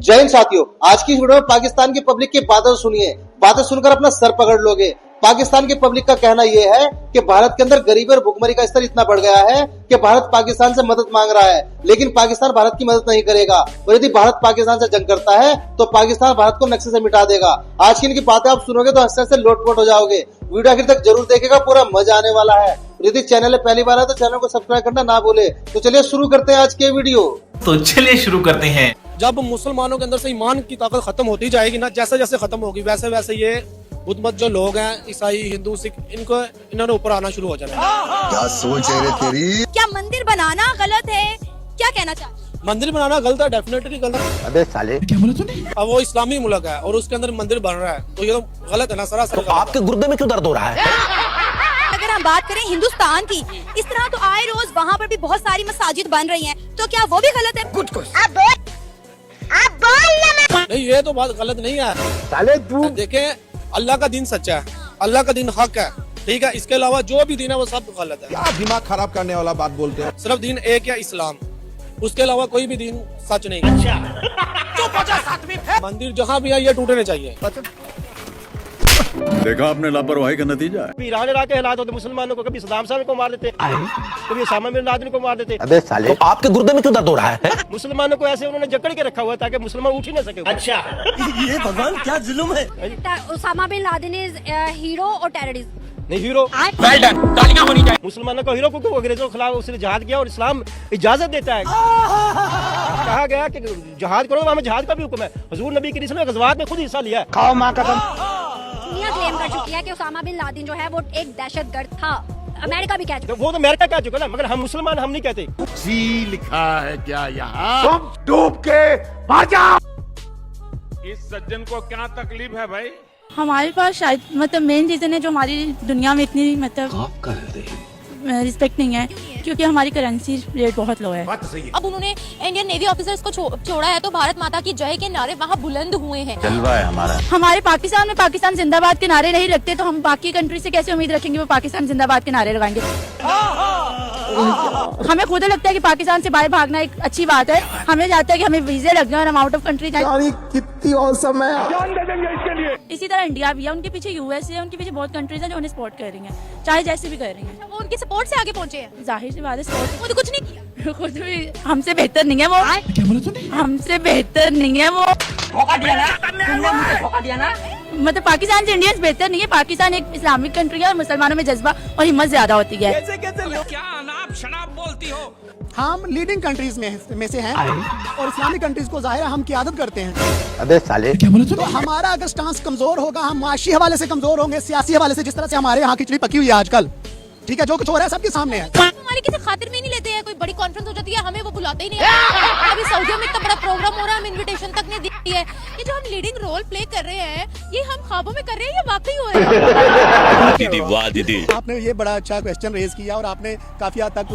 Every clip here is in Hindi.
जय हिंद साथियों, आज की वीडियो में पाकिस्तान की पब्लिक की बातें सुनिए। बातें सुनकर अपना सर पकड़ लोगे। पाकिस्तान की पब्लिक का कहना यह है कि भारत के अंदर गरीबी और भुखमरी का स्तर इतना बढ़ गया है कि भारत पाकिस्तान से मदद मांग रहा है, लेकिन पाकिस्तान भारत की मदद नहीं करेगा। और यदि भारत पाकिस्तान से जंग करता है तो पाकिस्तान भारत को नक्शे से मिटा देगा। आज की इनकी बातें आप सुनोगे तो हंसने से लोटपोट हो जाओगे। वीडियो आखिर तक जरूर देखेगा, पूरा मजा आने वाला है। यदि चैनल में पहली बार है तो चैनल को सब्सक्राइब करना ना भूले। तो चलिए शुरू करते हैं आज के वीडियो। तो चलिए शुरू करते हैं। जब मुसलमानों के अंदर से ईमान की ताकत खत्म होती जाएगी ना, जैसे जैसे खत्म होगी वैसे वैसे ये बुद्ध मत जो लोग हैं, ईसाई, हिंदू, सिख, इन्होंने ऊपर आना शुरू हो जाना है। क्या सोच है रे तेरी? क्या मंदिर बनाना गलत है? क्या कहना चाहते? मंदिर बनाना गलत है, डेफिनेटली गलत है। अबे साले क्या बोला तूने? अब वो इस्लामी मुल्क है और उसके अंदर मंदिर बन रहा है, तो ये तो गलत है ना, सरासर गलत है। आपके गुर्दे में क्यों दर्द हो रहा है? अगर हम बात करें हिंदुस्तान की, इस तरह तो आए रोज वहाँ पर भी बहुत सारी मसाजिद बन रही हैं, तो क्या वो भी गलत है? नहीं, ये तो बात गलत नहीं है। साले तू देखें, अल्लाह का दिन सच्चा है, अल्लाह का दिन हक है, ठीक है। इसके अलावा जो भी दिन है वो सब गलत है। क्या दिमाग खराब करने वाला बात बोलते हैं। सिर्फ दिन एक या इस्लाम, उसके अलावा कोई भी दिन सच नहीं है। मंदिर जहाँ भी है ये टूटने चाहिए। देखा आपने लापरवाही का नतीजा है। ईरान इराक के हालात होते, मुसलमानों को कभी सद्दाम साहब को मार देते, कभी उसामा बिन लादेन को मार देते। अबे साले तो आपके गुर्दे में क्यों दर्द हो रहा है? मुसलमानों को ऐसे उन्होंने जकड़ के रखा हुआ है ताकि मुसलमान उठ ही न सके। अच्छा, ये भगवान क्या जुल्म है। Osama bin Laden is hero और टेररिस्ट? नहीं, हीरो तालियां होनी चाहिए। मुसलमानों को हीरो को अंग्रेजों के खिलाफ उसने जहाद किया और इस्लाम इजाजत देता है। कहा गया कि जहाद करो, हमें जहाद का भी हुक्म है। हुजूर नबी करीम ने गज़वात में खुद हिस्सा लिया है। खाओ माँ कसम। दुनिया क्लेम कर चुकी है कि उसामा बिन लादेन जो है वो एक दहशतगर्द था। अमेरिका भी कह चुका। तो वो तो अमेरिका कह चुका ना, मगर हम मुसलमान हम नहीं कहते। जी लिखा है क्या यहाँ? तुम डूब के मर जाओ। इस सज्जन को क्या तकलीफ है भाई? हमारे पास शायद मतलब मेन रीजन है जो हमारी दुनिया में इतनी मतलब रिस्पेक्ट नहीं है, क्योंकि हमारी करेंसी रेट बहुत लो है। अब उन्होंने इंडियन नेवी ऑफिसर्स को छोड़ा है तो भारत माता की जय के नारे वहाँ बुलंद हुए हैं। जलवा है हमारा। हमारे पाकिस्तान में पाकिस्तान जिंदाबाद के नारे नहीं लगते तो हम बाकी कंट्री से कैसे उम्मीद रखेंगे वो पाकिस्तान जिंदाबाद के नारे लगाएंगे? हमें खुद लगता है कि पाकिस्तान से बाहर भागना एक अच्छी बात है। हमें जाता है कि हमें वीजे लग जाए और हम आउट ऑफ कंट्री जाए। कितनी औसम है। इसी तरह इंडिया भी है, उनके पीछे यूएस है, उनके पीछे बहुत कंट्रीज हैं जो उन्हें सपोर्ट कर रही हैं, चाहे जैसे भी कर रही हैं। वो उनके सपोर्ट से आगे पहुंचे हैं। जाहिर सी बात है, सपोर्ट वो तो कुछ नहीं किया। खुद भी हमसे बेहतर नहीं है वो। क्या बोला तूने? हमसे बेहतर नहीं है वो। मतलब पाकिस्तान से इंडियंस बेहतर नहीं है। पाकिस्तान एक इस्लामिक कंट्री है और मुसलमानों में जज्बा और हिम्मत ज्यादा होती है। क्या अनाप शनाप बोलती हो? हम लीडिंग कंट्रीज में से हैं और इस्लामिक कंट्रीज को जाहिर है हम क़यादत करते हैं। अबे साले क्या बोला तो तूने? हमारा अगर स्टांस कमजोर होगा, हम माशी हवाले से कमजोर होंगे, सियासी हवाले से, जिस तरह से हमारे यहाँ खिचड़ी पकी हुई है आजकल, ठीक है, जो कुछ हो रहा है सबके सामने है। हमारी किसी खातिर में नहीं लेते हैं। कोई बड़ी कॉन्फ्रेंस हो जाती है हमें वो बुलाते ही नहीं है। अभी सऊदी में इतना बड़ा प्रोग्राम हो रहा है, हम इनविटेशन तक नहीं दी है। ये जो हम लीडिंग रोल प्ले कर रहे हैं ये हम ख्वाबों में कर रहे हैं, ये वाकई हो रहा है। आपने ये बड़ा अच्छा क्वेश्चन रेज किया और आपने काफी हद तक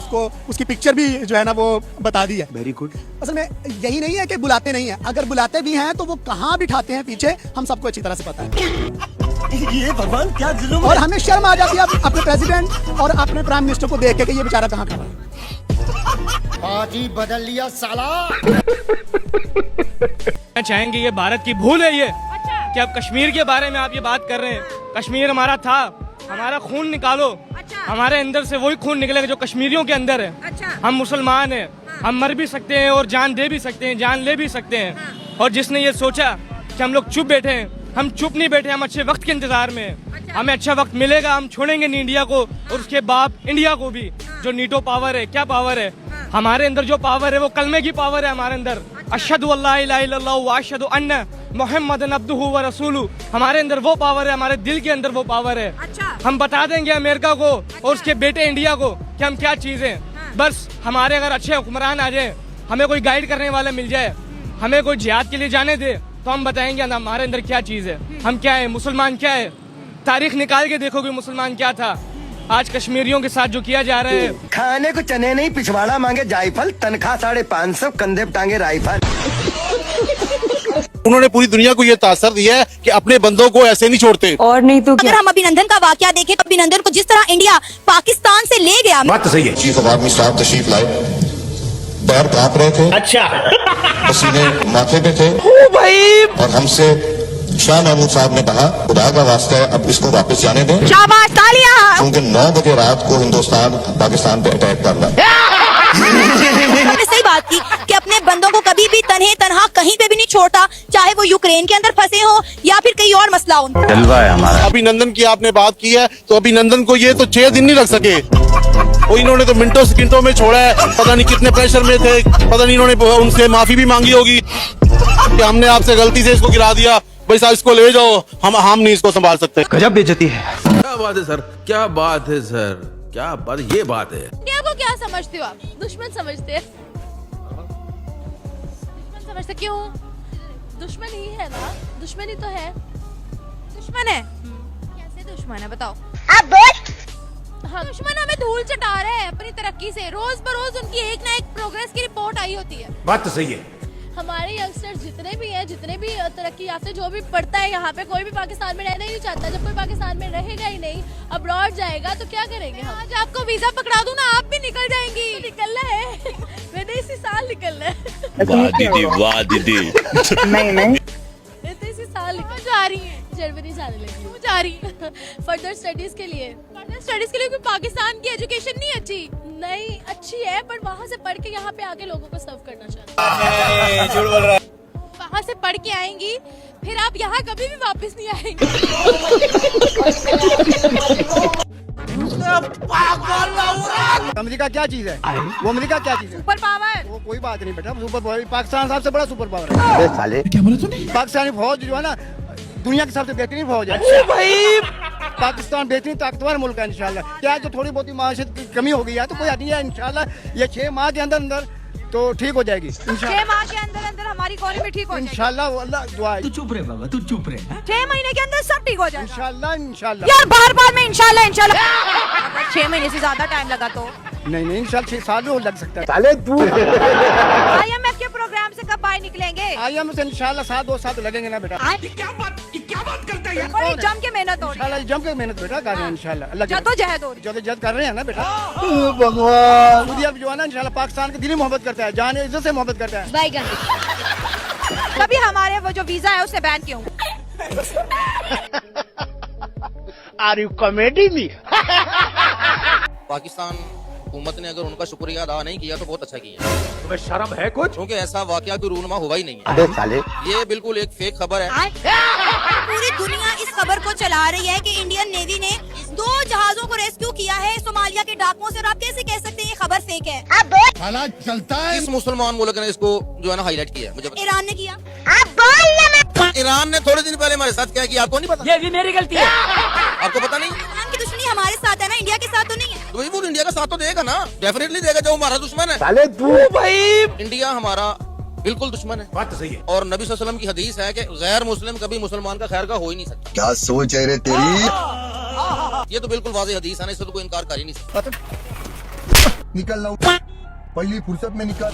उसकी पिक्चर भी जो है ना वो बता दी है। Very good. असल में यही नहीं है कि बुलाते नहीं है, अगर बुलाते भी हैं तो वो कहाँ बिठाते हैं पीछे हम सबको अच्छी तरह से पता है। ये भगवान क्या जुल्म और हमें शर्म आ जाती है अपने प्रेसिडेंट और अपने प्राइम मिनिस्टर को देख के कि ये बेचारा कहाँ खड़ा है। आज ही बदल लिया साला। चाहेंगे ये भारत की भूल है ये कि अब कश्मीर के बारे में आप ये बात कर रहे हैं। कश्मीर हमारा था, हमारा खून निकालो। हमारे अंदर से वही खून निकलेगा जो कश्मीरियों के अंदर है। हम मुसलमान हैं, हम मर भी सकते हैं और जान दे भी सकते हैं, जान ले भी सकते हैं। और जिसने ये सोचा कि हम लोग चुप बैठे हैं, हम चुप नहीं बैठे, हम अच्छे वक्त के इंतजार में हैं। हमें अच्छा वक्त मिलेगा, हम छोड़ेंगे नहीं इंडिया को और उसके बाप इंडिया को भी। जो नीटो पावर है, क्या पावर है हमारे अंदर? जो पावर है वो कलमे की पावर है हमारे अंदर। अशहदु अल्ला इलाहा इल्लल्लाह व अशहदु अन्ना मुहम्मदन अब्दुहु व रसूलुहु। हमारे अंदर वो पावर है, हमारे दिल के अंदर वो पावर है। हम बता देंगे अमेरिका को और उसके बेटे इंडिया को कि हम क्या चीज हैं। बस हमारे अगर अच्छे हुक्मरान आ जाए, हमें कोई गाइड करने वाला मिल जाए, हमें कोई जिहाद के लिए जाने दे, तो हम बताएंगे ना हमारे अंदर क्या चीज है, हम क्या है, मुसलमान क्या है। तारीख निकाल के देखोगे मुसलमान क्या था। आज कश्मीरियों के साथ जो किया जा रहा है, खाने को चने नहीं, पिछवाड़ा मांगे जायफल, तनख्वाह 550, कंधे पे टांगे राइफल। उन्होंने पूरी दुनिया को ये तासर दिया है कि अपने बंदों को ऐसे नहीं छोड़ते। और नहीं तो अगर हम अभिनंदन का वाकया देखें, अभिनंदन को जिस तरह इंडिया पाकिस्तान से ले गया, बात तो सही है। चीफ ऑफ आर्मी स्टाफ तशरीफ लाए, पैर कांप रहे थे। अच्छा। पसीने माथे पे थे। भाई। और हमसे शाह महमूद साहब ने कहा, खुदा का वास्ता है अब इसको वापस जाने दें, शाबाश तालियां। क्योंकि 9 बजे रात को हिंदुस्तान पाकिस्तान पे अटैक कर रहा है। आपने सही बात की कि अपने बंदों को कभी भी तन्हे तनहा कहीं पे भी नहीं छोड़ता, चाहे वो यूक्रेन के अंदर फंसे हो या फिर कहीं और मसला हो। जलवा है हमारा। अभिनंदन की आपने बात की है, तो अभिनंदन को ये तो 6 दिन नहीं लग सके, और इन्होंने तो मिनटों सेकंडों में छोड़ा है। पता नहीं कितने प्रेशर में थे, पता नहीं इन्होंने उनसे माफी भी मांगी होगी कि हमने आपसे गलती से इसको गिरा दिया, भाई साहब इसको ले जाओ, हम नहीं इसको संभाल सकते। गजब बेइज्जती है। क्या बात है सर, क्या बात है सर, क्या बात, ये बात है। इंडिया को क्या समझते हो आप? दुश्मन समझते हैं? दुश्मन समझते क्यों? दुश्मन ही है ना, दुश्मनी तो है। दुश्मन है? कैसे दुश्मन है बताओ? अब हाँ, दुश्मन हमें धूल चटा रहे हैं अपनी तरक्की से। रोज बरोज उनकी एक ना एक प्रोग्रेस की रिपोर्ट आई होती है। बात तो सही है। हमारे यंगस्टर्स जितने भी हैं, जितने भी तरक्की याफ्ते जो भी पढ़ता है यहाँ पे, कोई भी पाकिस्तान में रहना ही नहीं चाहता। जब कोई पाकिस्तान में रहेगा ही नहीं, अब्रॉड जाएगा, तो क्या करेंगे? आज आपको वीजा पकड़ा दूं ना, आप भी निकल जाएंगी। तो निकलना है, मैंने इसी साल निकलना है। वाह दीदी, वाह दीदी। नहीं इसी साल निकल जा रही है, जनवरी जाने लगी हूँ, जा रही है फर्दर स्टडीज के लिए। फर्दर स्टडीज के लिए क्योंकि पाकिस्तान की एजुकेशन नहीं अच्छी है, पर वहाँ से पढ़ के यहाँ पे आके लोगों को सर्व करना चाहती हूँ। वहाँ से पढ़ के आएंगी, फिर आप यहाँ कभी भी वापस नहीं आएंगे। अमेरिका क्या चीज है? वो अमेरिका क्या चीज है? Super power. वो कोई बात नहीं बेटा, सुपर पावर पाकिस्तान सबसे बड़ा सुपर पावर है। साले क्या बोला तूने? पाकिस्तानी फौज जो है ना, दुनिया की सबसे बेहतरीन फौज है। अच्छा भाई, पाकिस्तान बेहतरीन ताकतवर मुल्क है इंशाल्लाह। क्या जो थोड़ी बहुत माशियत की कमी हो गई है तो कोई नहीं है, इंशाल्लाह ये 6 माह के अंदर तो ठीक हो जाएगी। 6 माह के अंदर हमारी इकोनॉमी ठीक हो जाएगी इंशाल्लाह। अल्लाह दुआ है। तू चुप रहे बाबा, तू चुप रहे। 6 महीने के अंदर सब ठीक हो जाएगा इंशाल्लाह। यार बार में इंशाल्लाह 6 महीने से ज्यादा टाइम लगा तो नहीं इंशाल्लाह 6 साल भी लग सकता है। साले तू IMF के प्रोग्राम से कब बाहर निकलेंगे? IMF से इंशाल्लाह 2 साल तो लगेंगे ना बेटा। क्या बात करता है? बड़ी जम के मेहनत हो रही है। इंशाल्लाह जम के मेहनत बेटा कर रहे हैं इंशाल्लाह। अल्लाह जद्दोजहद हो रही है। जद्दोजहद कर रहे हैं ना बेटा। भगवान खुद अब जो है ना इंशाल्लाह पाकिस्तान के दिली मोहब्बत करता है, जान इज्जत से मोहब्बत करता है। कभी हमारे वो जो वीजा है उससे बैन क्यों? Are you comedy me? Pakistan हुकूमत ने अगर उनका शुक्रिया अदा नहीं किया तो बहुत अच्छा किया। तुम्हें शर्म है कुछ? क्योंकि ऐसा वाकया भी रूनमा हुआ ही नहीं है। अबे साले ये बिल्कुल एक फेक खबर है। पूरी दुनिया इस खबर को चला रही है कि इंडियन नेवी ने 2 जहाजों को रेस्क्यू किया है सोमालिया के डाकुओं से, और आप कैसे कह सकते हैं ये खबर फेक है? हालात चलता है। किस मुसलमान मुल्क ने इसको जो है ना हाईलाइट किया? मुझे ईरान ने किया। ईरान ने थोड़े दिन पहले हमारे साथ क्या किया आपको नहीं पता? ये भी मेरी गलती है। आपको पता नहीं? ईरान की दुश्मनी हमारे साथ है ना, इंडिया के साथ तो नहीं है। तो वो इंडिया का साथ तो देगा ना, डेफिनेटली देगा जो हमारा दुश्मन है। साले तू भाई इंडिया हमारा बिल्कुल दुश्मन है। बात तो सही है। और नबी सल्लल्लाहु अलैहि वसल्लम की हदीस है कि गैर मुस्लिम कभी मुसलमान का खैर का हो ही नहीं सकता। क्या सोच है रे तेरी? ये तो बिल्कुल वाज़ेह हदीस है ना, इससे तो कोई इनकार कर ही नहीं सकता। निकल रहा पहली फुर्सत में निकल।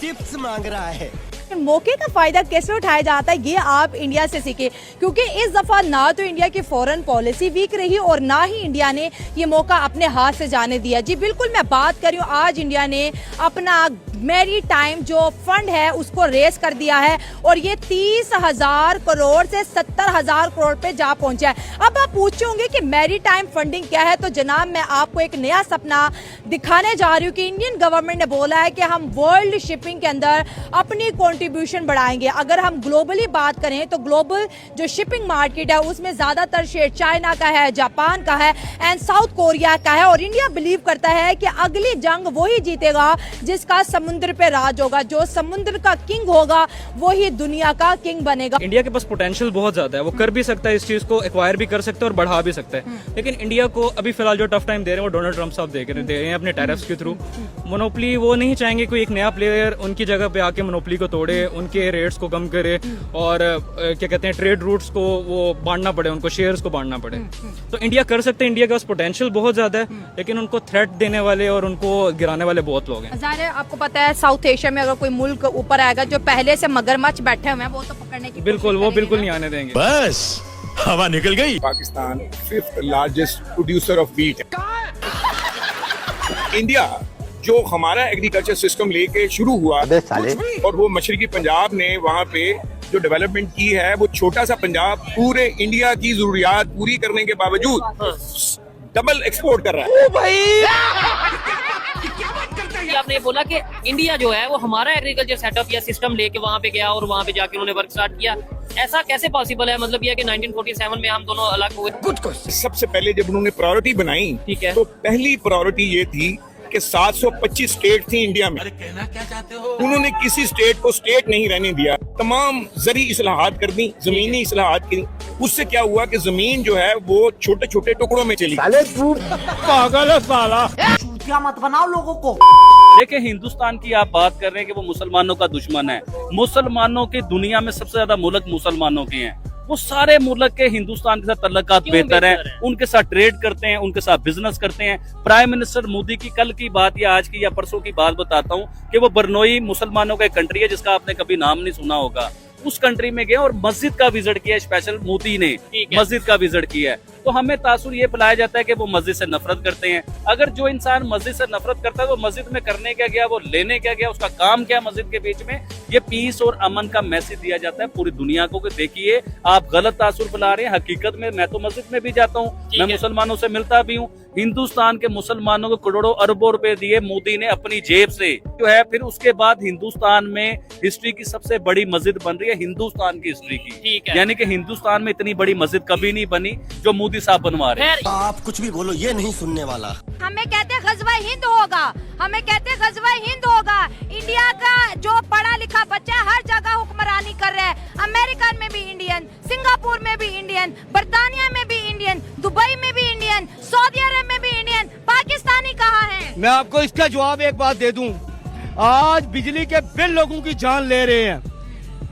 चिप्स मांग रहा है। मौके का फायदा कैसे उठाया जाता है ये आप इंडिया से सीखे, क्योंकि इस दफा ना तो इंडिया की फॉरेन पॉलिसी वीक रही और ना ही इंडिया ने ये मौका अपने हाथ से जाने दिया। जी बिल्कुल, मैं बात कर रही हूँ आज इंडिया ने अपना मैरी टाइम जो फंड है उसको रेस कर दिया है, और ये 30,000 करोड़ से 70,000 करोड़ पे जा पहुंचा है। अब आप पूछोगे कि मैरी टाइम फंडिंग क्या है, तो जनाब मैं आपको एक नया सपना दिखाने जा रही हूँ कि इंडियन गवर्नमेंट ने बोला है कि हम वर्ल्ड शिपिंग के अंदर अपनी कंट्रीब्यूशन बढ़ाएंगे। अगर हम ग्लोबली बात करें तो ग्लोबल जो शिपिंग मार्केट है उसमें ज्यादातर शेयर चाइना का है, जापान का है एंड साउथ कोरिया का है, और इंडिया बिलीव करता है कि अगली जंग वही जीतेगा जिसका समुद्र पे राज होगा। जो समुद्र का किंग होगा वही दुनिया का किंग बनेगा। इंडिया के पास पोटेंशियल बहुत ज्यादा है, वो कर भी सकता है, इस चीज को एक्वायर भी कर सकता है और बढ़ा भी सकता है। लेकिन इंडिया को अभी फिलहाल जो टफ टाइम दे रहे हैं वो डोनाल्ड ट्रंप साहब दे रहे हैं अपने टैरिफ्स के थ्रू। मोनोपोली वो नहीं चाहेंगे कोई एक नया प्लेयर उनकी जगह पे आके मोनोपोली को तोड़े, उनके रेट्स को कम करे और क्या कहते हैं ट्रेड रूट्स को वो बांटना पड़े, उनको शेयर्स को बांटना पड़े। तो इंडिया कर सकते हैं, इंडिया के पास पोटेंशियल बहुत ज्यादा है, लेकिन उनको थ्रेट देने वाले और उनको गिराने वाले बहुत लोग हैं। ज़ाहिर है आपको पता है साउथ एशिया में अगर कोई मुल्क ऊपर आएगा जो पहले से मगरमच्छ बैठे हुए हैं वो तो पकड़ने की बिल्कुल वो बिल्कुल नहीं आने देंगे। बस हवा निकल गई। Pakistan 5th largest producer of wheat. India जो हमारा एग्रीकल्चर सिस्टम लेके शुरू हुआ और वो मशरकी पंजाब ने वहाँ पे जो डेवलपमेंट की है, वो छोटा सा पंजाब पूरे इंडिया की जरूरियात पूरी करने के बावजूद डबल एक्सपोर्ट कर रहा है। आपने ये बोला कि इंडिया जो है वो हमारा एग्रीकल्चर सेटअप या सिस्टम लेके वहाँ पे गया और वहाँ पे जाके उन्होंने वर्क स्टार्ट किया, ऐसा कैसे पॉसिबल है? मतलब ये कि 1947 में हम दोनों अलग हुए। कुछ सबसे पहले जब उन्होंने प्रायोरिटी बनाई, ठीक है, तो पहली प्रायोरिटी ये थी कि 725 स्टेट थी इंडिया में। अरे कहना क्या चाहते हो? उन्होंने किसी स्टेट को स्टेट नहीं रहने दिया, तमाम जरी इस्लाहात कर दी, जमीनी इस्लाहात की। उससे क्या हुआ कि जमीन जो है वो छोटे छोटे टुकड़ों में चली। पागल है साला। क्या मत बनाओ लोगों को। देखिए, हिंदुस्तान की आप बात कर रहे हैं कि वो मुसलमानों का दुश्मन है। मुसलमानों की दुनिया में सबसे ज्यादा मुल्क मुसलमानों के हैं। वो सारे मुल्क के हिंदुस्तान के साथ तल्लुकात बेहतर हैं, उनके साथ ट्रेड करते हैं, उनके साथ बिजनेस करते हैं। प्राइम मिनिस्टर मोदी की कल की बात या आज की या परसों की बात बताता हूँ कि वो बरनोई मुसलमानों का एक कंट्री है जिसका आपने कभी नाम नहीं सुना होगा। उस कंट्री में गए और मस्जिद का विजिट किया, स्पेशल मोदी ने मस्जिद का विजिट किया है। तो हमें तासुर ये पिलाया जाता है कि वो मस्जिद से नफरत करते हैं। अगर जो इंसान मस्जिद से नफरत करता है तो मस्जिद में करने क्या गया, वो लेने क्या गया, उसका काम क्या मस्जिद के बीच में? ये पीस और अमन का मैसेज दिया जाता है पूरी दुनिया को कि देखिए आप गलत तासुर फैला रहे हैं। हकीकत में मैं तो मस्जिद में भी जाता हूँ, मैं मुसलमानों से मिलता भी हूँ। हिंदुस्तान के मुसलमानों को करोड़ों अरबों रुपए दिए मोदी ने अपनी जेब से, जो है। फिर उसके बाद हिंदुस्तान में हिस्ट्री की सबसे बड़ी मस्जिद बन रही है, हिंदुस्तान की हिस्ट्री की, यानी कि हिंदुस्तान में इतनी बड़ी मस्जिद कभी नहीं बनी जो मोदी साहब बनवा रहे हैं। आप कुछ भी बोलो, ये नहीं सुनने वाला। हमें कहते हैं गज़वा हिंद होगा, हमें कहते हैं गज़वा हिंद होगा। इंडिया का जो पढ़ा लिखा बच्चा हर जगह हुक्मरानी कर रहा है। अमेरिका में भी इंडियन, सिंगापुर में भी इंडियन, बर्तानिया में भी इंडियन, दुबई में भी इंडियन, सऊदी अरब में भी इंडियन। पाकिस्तानी कहाँ है? मैं आपको इसका जवाब एक बात दे दूं। आज बिजली के बिल लोगों की जान ले रहे हैं,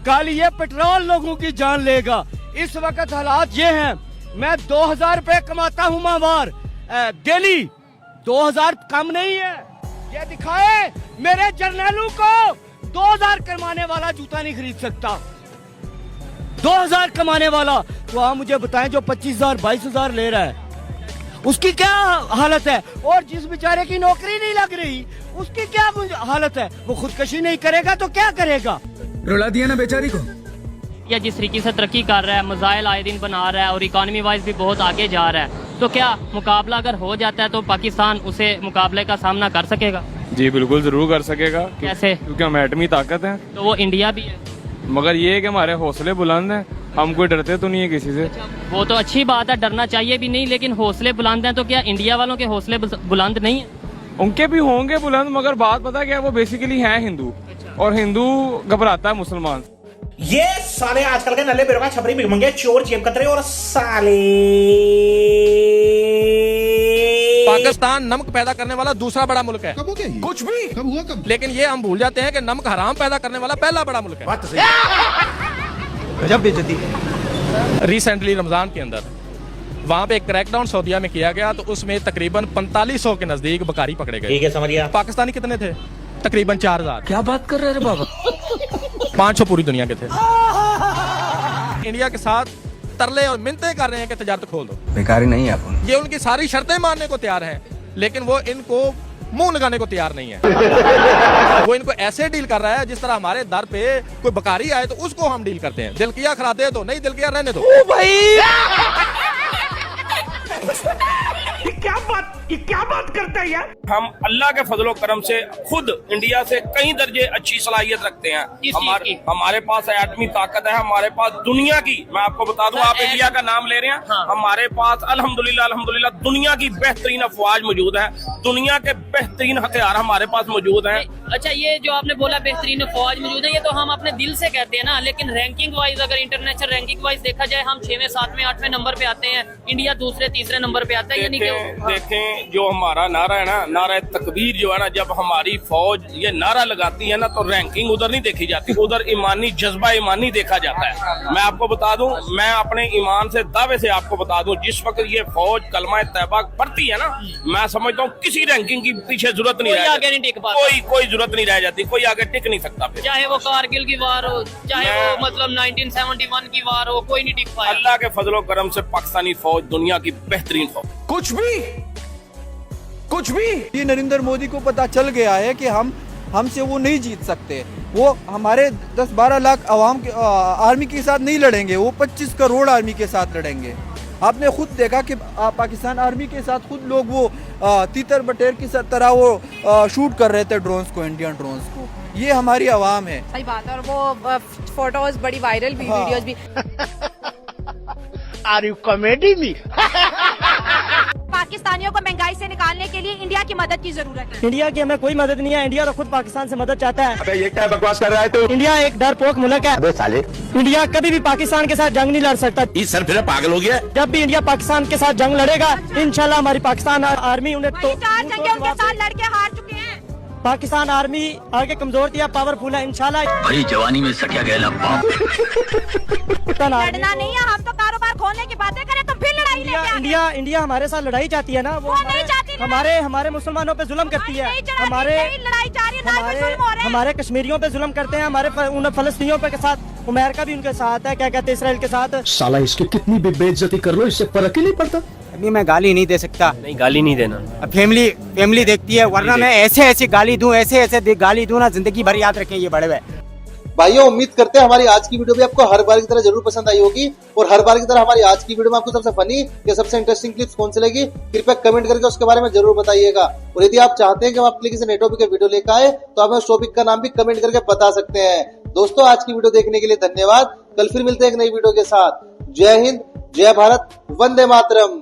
कल ये पेट्रोल लोगों की जान लेगा। इस वक्त हालात ये हैं, मैं 2000 रुपए कमाता हूँ माहवार डेली। 2000 कम नहीं है। ये दिखाए मेरे जर्नैलों को 2000 कमाने वाला जूता नहीं खरीद सकता। 2000 कमाने वाला तो आप मुझे बताएं जो 25,000 22,000 ले रहा है उसकी क्या हालत है? और जिस बेचारे की नौकरी नहीं लग रही उसकी क्या हालत है? वो खुदकशी नहीं करेगा तो क्या करेगा? रुला दिया ना बेचारी को। या जिस तरीके से तरक्की कर रहा है, मज़ाइल आए दिन बना रहा है और इकॉनमी वाइज भी बहुत आगे जा रहा है, तो क्या मुकाबला अगर हो जाता है तो पाकिस्तान उसे मुकाबले का सामना कर सकेगा? जी बिल्कुल जरूर कर सकेगा। कैसे? क्योंकि हम एटमी ताकत है। तो वो इंडिया भी है, मगर ये है कि हमारे हौसले बुलंद हैं, हम कोई डरते तो नहीं है किसी से। वो तो अच्छी बात है, डरना चाहिए भी नहीं, लेकिन हौसले बुलंद हैं। तो क्या इंडिया वालों के हौसले बुलंद नहीं है? उनके भी होंगे बुलंद, मगर बात पता क्या है, वो बेसिकली है हिंदू, और हिंदू घबराता है मुसलमान। ये साले आजकल के नल्ले बेरोगा छपरी भिखमंगे चोर जेब कतरे और साले। पाकिस्तान नमक पैदा करने वाला दूसरा बड़ा मुल्क है। कब हो गया ये? कुछ भी कब हुआ कब? लेकिन ये हम भूल जाते हैं कि नमक हराम पैदा करने वाला पहला बड़ा मुल्क है। बात सही। गजब बेइज्जती। रिसेंटली रमजान के अंदर वहाँ पे एक क्रैकडाउन सऊदीया में किया गया, तो उसमें तकरीबन 4500 के नजदीक बकारी पकड़े गए। ठीक है, समझ गया। पाकिस्तानी कितने थे? तकरीबन 4000। क्या बात कर रहे हैं बाबा? 500 पूरी दुनिया के थे। इंडिया के साथ तरले और मिन्नतें कर रहे हैं कि तजारत खोल दो। बेकारी नहीं है अपन। ये उनकी सारी शर्तें मानने को तैयार हैं, लेकिन वो इनको मुंह लगाने को तैयार नहीं है। वो इनको ऐसे डील कर रहा है जिस तरह हमारे दर पे कोई बकारी आए तो उसको हम डील करते हैं। दिल किया खिला दे दो, नहीं दिल किया रहने दो। क्या बात करता है यार? हम अल्लाह के फजलो करम से खुद इंडिया से कई दर्जे अच्छी सलाहियत रखते हैं। हमारे पास एटमी ताकत है, हमारे पास दुनिया की, मैं आपको बता दूं, आप इंडिया का नाम ले रहे हैं, हाँ। हमारे पास अल्हम्दुलिल्लाह दुनिया की बेहतरीन अफवाज मौजूद है, दुनिया के बेहतरीन हथियार हमारे पास मौजूद हैं। अच्छा, ये जो आपने बोला बेहतरीन अफवाज मौजूद है, ये तो हम अपने दिल से कहते हैं ना, लेकिन रैंकिंग वाइज अगर इंटरनेशनल रैंकिंग वाइज देखा जाए, हम 6वें 7वें 8वें नंबर पे आते हैं, इंडिया दूसरे तीसरे नंबर पे आता है। देखें जो हमारा नारा है ना, नारा तकबीर जो है ना, जब हमारी फौज ये नारा लगाती है ना, तो रैंकिंग उधर नहीं देखी जाती, उधर ईमानी जज्बा ईमानी देखा जाता है। मैं आपको बता दूं, मैं अपने ईमान से दावे से आपको बता दूं, जिस वक्त ये फौज कलमा तैयबा पढ़ती है ना, मैं समझता हूँ किसी रैंकिंग की पीछे जरूरत नहीं रह जाती, कोई जरूरत नहीं रह जाती, कोई आगे टिक नहीं सकता। चाहे वो कारगिल की वार हो, चाहे वो मतलब 1971 की वार हो, कोई नहीं टिक पाया। अल्लाह के फजलो करम से पाकिस्तानी फौज दुनिया की बेहतरीन फौज। कुछ भी। ये नरेंद्र मोदी को पता चल गया है कि हमसे वो नहीं जीत सकते। वो हमारे 10-12 लाख आवाम के आर्मी के साथ नहीं लड़ेंगे, वो 25 करोड़ आर्मी के साथ लड़ेंगे। आपने खुद देखा कि पाकिस्तान आर्मी के साथ खुद लोग वो तीतर बटेर की तरह वो शूट कर रहे थे ड्रोन्स को, इंडियन ड्रोन्स को। ये हमारी आवाम है। सही बात है। और वो फोटोज बड़ी वायरल भी, वीडियोस भी। Are you comedy me? पाकिस्तानियों को महंगाई से निकालने के लिए इंडिया की मदद की जरूरत है। इंडिया की हमें कोई मदद नहीं है, इंडिया तो खुद पाकिस्तान से मदद चाहता है। अबे ये क्या बकवास कर रहा है तू? इंडिया एक डरपोक मुल्क है। अबे साले, इंडिया कभी भी पाकिस्तान के साथ जंग नहीं लड़ सकता। इस सर फिर पागल हो गया। जब भी इंडिया पाकिस्तान के साथ जंग लड़ेगा, इंशाल्लाह हमारी पाकिस्तान आर्मी उन्हें तो 4 जंगें उनके साथ लड़के हार चुके हैं। पाकिस्तान आर्मी आगे कमजोर थी, पावरफुल है इंशाल्लाह। भाई जवानी में सटिया गया लड़ना नहीं है, हम तो कारोबार खोलने की बातें करें तो फिर लड़ाई लेके आ गए। इंडिया हमारे साथ लड़ाई चाहती है ना, वो नहीं चाहती। हमारे मुसलमानों पे जुल्म करती है, लड़ाई जा रही है, हमारे कश्मीरियों पे जुल्म करते हैं, हमारे उन फलस्तीनियों पे के साथ अमेरिका भी उनके साथ है, क्या कहते हैं, इसराइल के साथ। साला इसकी कितनी भी बेइज्जती कर लो, इससे फर्क ही नहीं पड़ता। अभी मैं गाली नहीं दे सकता। नहीं, गाली नहीं देना। फैमिली देखती है, वरना मैं ऐसे गाली दूं, ऐसे गाली दूं ना, जिंदगी भर याद रखें ये बड़े हुए। भाइयों, उम्मीद करते हैं हमारी आज की वीडियो भी आपको हर बार की तरह जरूर पसंद आई होगी। और हर बार की तरह हमारी आज की वीडियो में आपको सबसे फनी या सबसे इंटरेस्टिंग क्लिप्स कौन सी लगी, कृपया कमेंट करके उसके बारे में जरूर बताइएगा। और यदि आप चाहते हैं कि हम आपके लिए किसी नए टॉपिक का वीडियो लेकर आए, तो आप उस टॉपिक का नाम भी कमेंट करके बता सकते हैं। दोस्तों, आज की वीडियो देखने के लिए धन्यवाद। कल फिर मिलते हैं एक नई वीडियो के साथ। जय हिंद, जय भारत, वंदे मातरम।